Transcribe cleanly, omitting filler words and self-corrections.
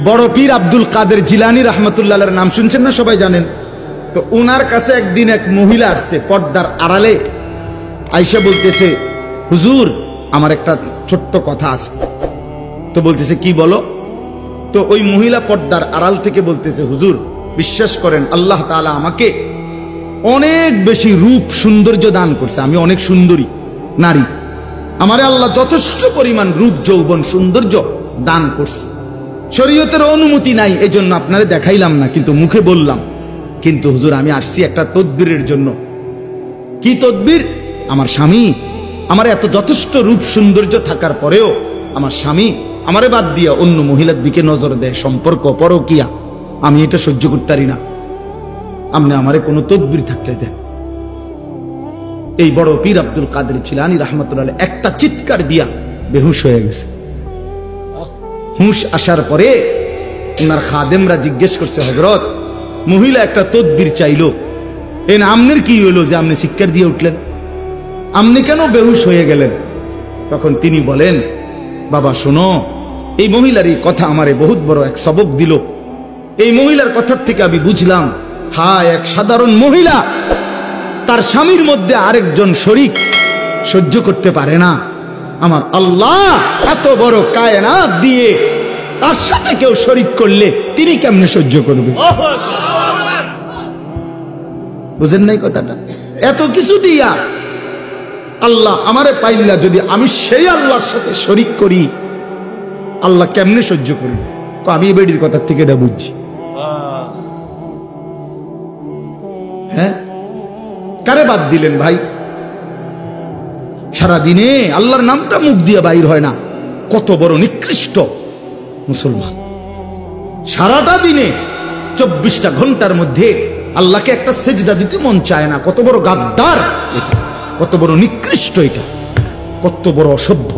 বড় পীর আব্দুল কাদের জিলানী রাহমাতুল্লাহ আলাইহির নাম শুনছেন না, সবাই জানেন। তো ওনার কাছে একদিন এক মহিলা আসছে পর্দার আড়ালে, আয়েশা বলতেছে, হুজুর আমার একটা ছোট্ট কথা আছে। তো বলতেছে কি বলো? তো ওই মহিলা পর্দার আড়াল থেকে বলতেছে, হুজুর বিশ্বাস করেন আল্লাহ তাআলা আমাকে অনেক বেশি রূপ সৌন্দর্য দান করছে, আমি অনেক সুন্দরী নারী, আমারে আল্লাহ যথেষ্ট পরিমাণ রূপ যৌবন সৌন্দর্য দান করছে। শরীয়তের অনুমতি নাই এজন্য আপনারে দেখাইলাম না, কিন্তু মুখে বললাম। কিন্তু হুজুর আমি আসছি একটা তদবিরের জন্য। কি তদবির? আমার স্বামী আমার এত যথেষ্ট রূপ সৌন্দর্য থাকার পরেও আমার স্বামী আমারে বাদ দিয়া অন্য মহিলার দিকে নজর দেয়, সম্পর্ক পরকিয়া, আমি এটা সহ্য করতে পারি না, আপনি আমারে কোনো তদবির থাকলে দেন। এই বড় পীর আব্দুল কাদের জিলানী রাহমাতুল্লাহ আলাইহি একটা চিৎকার দিয়া বেহুশ হয়ে গেছে। হুঁশ আসার পরে ওনার খাদেমরা জিজ্ঞেস করছে, হযরত মহিলা একটা তদবির চাইলো, এন আমনের কি হইলো যে আপনি চিৎকার দিয়ে উঠলেন, আপনি কেন বেহুশ হয়ে গেলেন? তখন তিনি বলেন, বাবা শোনো, এই মহিলার এই কথা আমারে বহুত বড় এক সবক দিল। এই মহিলার কথার থেকে আমি বুঝলাম, হ্যাঁ এক সাধারণ মহিলা তার স্বামীর মধ্যে আরেকজন শরীক সহ্য করতে পারে না, আমার আল্লাহ এত বড় কায়নাত দিয়ে তার সাথে কেউ শরীক করলে তিনি কেমনে সহ্য করবে? বুঝেন নাই কথাটা? এত কিছু দিয়া আল্লাহ আমারে পাইলা, যদি আমি সেই আল্লাহর সাথে শরীক করি আল্লাহ কেমনে সহ্য করবে? আমি এই বেডির কথা থেকে এটা বুঝছি। হ্যাঁ, কারে বাদ দিলেন ভাই? সারাদিনে আল্লাহর নামটা মুখ দিয়ে বাইর হয় না, কত বড় নিকৃষ্ট মুসলমান। সারাটা দিনে 24টা ঘন্টার মধ্যে আল্লাহকে একটা সেজদা দিতে মন চায় না, কত বড় গাদ্দার এটা, কত বড় নিকৃষ্ট এটা, কত বড় অসভ্য।